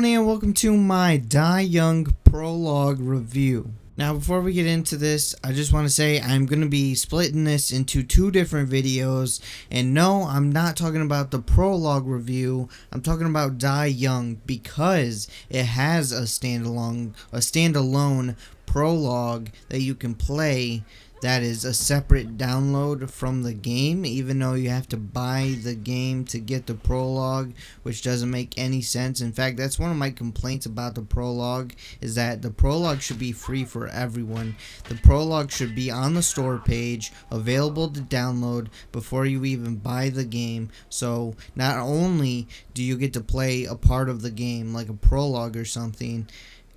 everyone, and welcome to my Die Young Prologue review. Now, before we get into this, I just want to say I'm going to be splitting this into two different videos. And no, I'm not talking about the Prologue review. I'm talking about Die Young because it has a standalone Prologue that you can play. That is a separate download from the game, even though you have to buy the game to get the Prologue, which doesn't make any sense. In fact, that's one of my complaints about the Prologue, is that the Prologue should be free for everyone. The Prologue should be on the store page, available to download before you even buy the game. So not only do you get to play a part of the game, like a Prologue or something,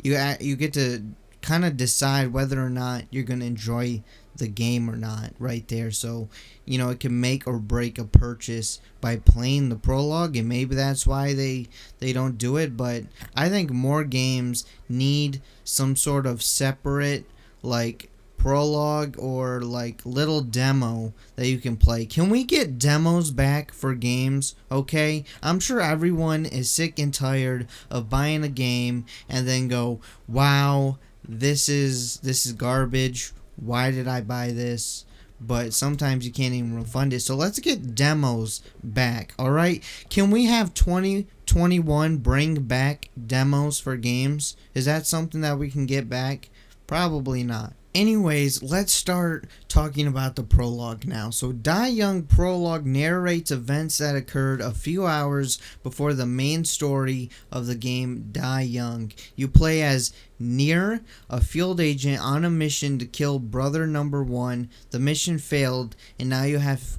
you get to kind of decide whether or not you're going to enjoy the game or not right there. So you know, it can make or break a purchase by playing the Prologue, and maybe that's why they don't do it. But I think more games need some sort of separate like Prologue or like little demo that you can play. Can we get demos back for games? Okay, I'm sure everyone is sick and tired of buying a game and then go, wow, this is garbage, why did I buy this? But sometimes you can't even refund it. So let's get demos back. Alright, can we have 2021 bring back demos for games? Is that something that we can get back? Probably not. Anyways, let's start talking about the Prologue now. So Die Young Prologue narrates events that occurred a few hours before the main story of the game Die Young. You play as Nier, a field agent on a mission to kill brother number 1. The mission failed, and now you have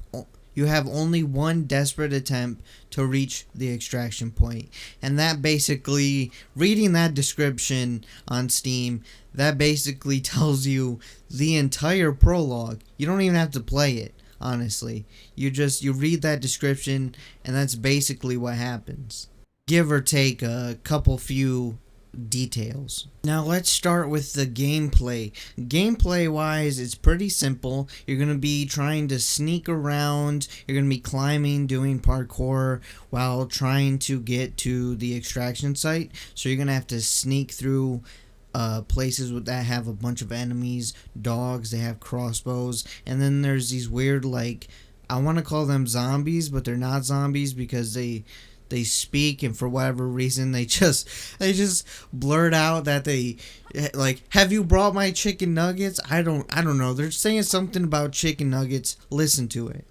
only one desperate attempt to reach the extraction point. And that basically, reading that description on Steam, that basically tells you the entire Prologue. You don't even have to play it, honestly. You read that description, and that's basically what happens, give or take a few details. Now let's start with the gameplay. Gameplay wise, it's pretty simple. You're going to be trying to sneak around, you're going to be climbing, doing parkour while trying to get to the extraction site. So you're going to have to sneak through places that have a bunch of enemies, dogs, they have crossbows, and then there's these weird, like, I want to call them zombies, but they're not zombies because they speak, and for whatever reason they just blurt out that they, like, have you brought my chicken nuggets? I don't know, they're saying something about chicken nuggets. Listen to it.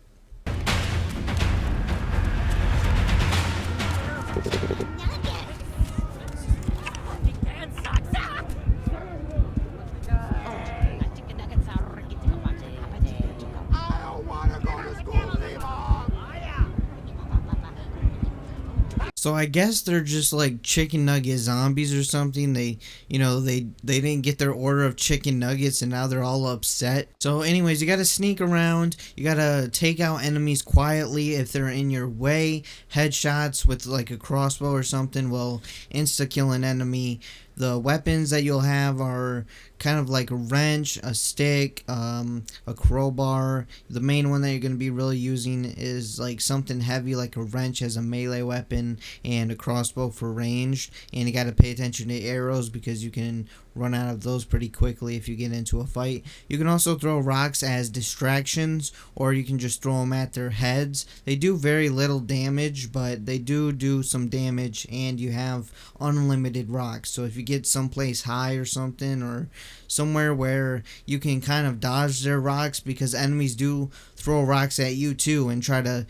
So I guess they're just like chicken nugget zombies or something. They didn't get their order of chicken nuggets and now they're all upset. So anyways, you gotta sneak around. You gotta take out enemies quietly if they're in your way. Headshots with like a crossbow or something will insta-kill an enemy. The weapons that you'll have are kind of like a wrench, a stick, a crowbar. The main one that you're going to be really using is like something heavy, like a wrench as a melee weapon, and a crossbow for ranged. And you got to pay attention to arrows because you can run out of those pretty quickly if you get into a fight. You can also throw rocks as distractions, or you can just throw them at their heads. They do very little damage, but they do some damage, and you have unlimited rocks. So if you get someplace high or something, or somewhere where you can kind of dodge their rocks, because enemies do throw rocks at you too and try to,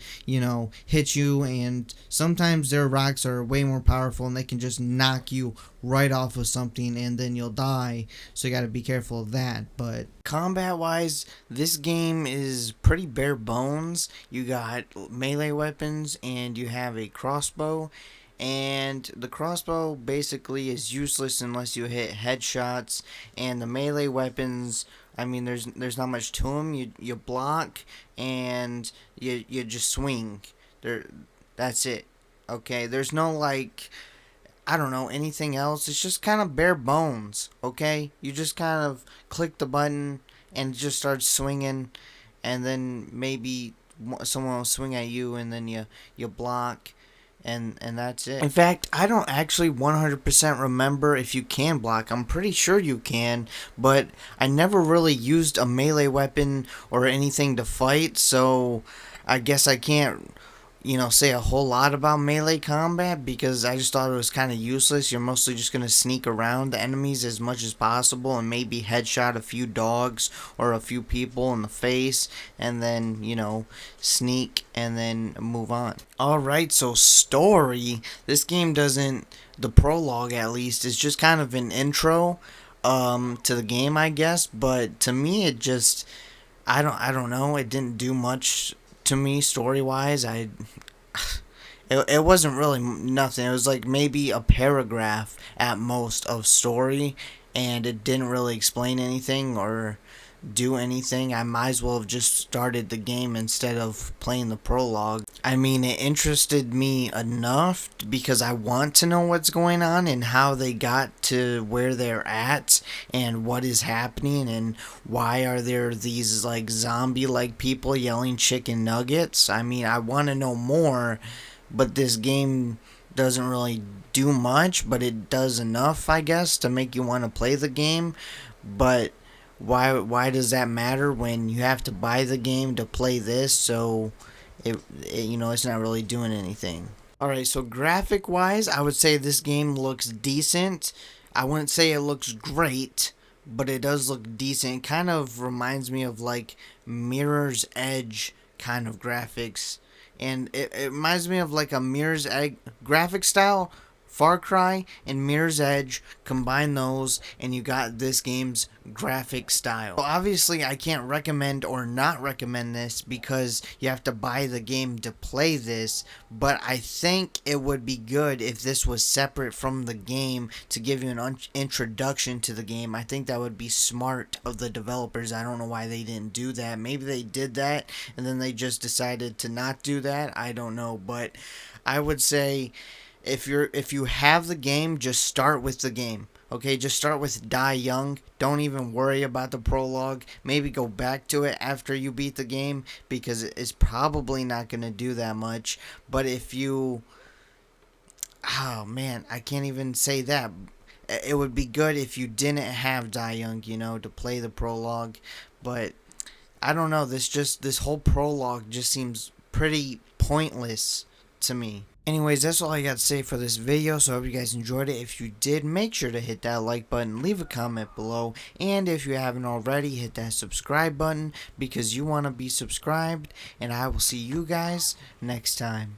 hit you, and sometimes their rocks are way more powerful and they can just knock you right off of something and then you'll die. So you got to be careful of that. But combat wise, this game is pretty bare bones. You got melee weapons and you have a crossbow. And the crossbow basically is useless unless you hit headshots, and the melee weapons, I mean, there's not much to them. You block and you just swing. That's it. Okay, there's no, like, I don't know, anything else. It's just kind of bare bones. Okay, you just kind of click the button and it just starts swinging, and then maybe someone will swing at you, and then you block. and that's it. In fact, I don't actually 100% remember if you can block. I'm pretty sure you can, but I never really used a melee weapon or anything to fight, so I guess I can't, say a whole lot about melee combat because I just thought it was kind of useless. You're mostly just going to sneak around the enemies as much as possible and maybe headshot a few dogs or a few people in the face and then, sneak and then move on. Alright, so story. This game doesn't, the prologue at least, is just kind of an intro to the game, I guess, but to me it just, I don't know, it didn't do much to me story wise. It wasn't really nothing. It was like maybe a paragraph at most of story, and it didn't really explain anything or do anything. I might as well have just started the game instead of playing the prologue. I mean, it interested me enough because I want to know what's going on and how they got to where they're at and what is happening and why are there these like zombie-like people yelling chicken nuggets. I mean, I want to know more, but this game doesn't really do much, but it does enough, I guess, to make you want to play the game. But why does that matter when you have to buy the game to play this? So it's not really doing anything. Alright, so graphic wise, I would say this game looks decent. I wouldn't say it looks great, but it does look decent. It kind of reminds me of like Mirror's Edge kind of graphics, and it reminds me of like a Mirror's Edge graphic style. Far Cry and Mirror's Edge, combine those and you got this game's graphic style. So obviously I can't recommend or not recommend this because you have to buy the game to play this, but I think it would be good if this was separate from the game to give you an introduction to the game. I think that would be smart of the developers. I don't know why they didn't do that. Maybe they did that and then they just decided to not do that. I don't know, but I would say if you have the game, just start with the game. Okay, just start with Die Young. Don't even worry about the prologue. Maybe go back to it after you beat the game because it's probably not going to do that much. But if you... Oh, man, I can't even say that. It would be good if you didn't have Die Young, to play the prologue. But I don't know, this whole prologue just seems pretty pointless to me. Anyways, that's all I got to say for this video, so I hope you guys enjoyed it. If you did, make sure to hit that like button, leave a comment below, and if you haven't already, hit that subscribe button because you want to be subscribed, and I will see you guys next time.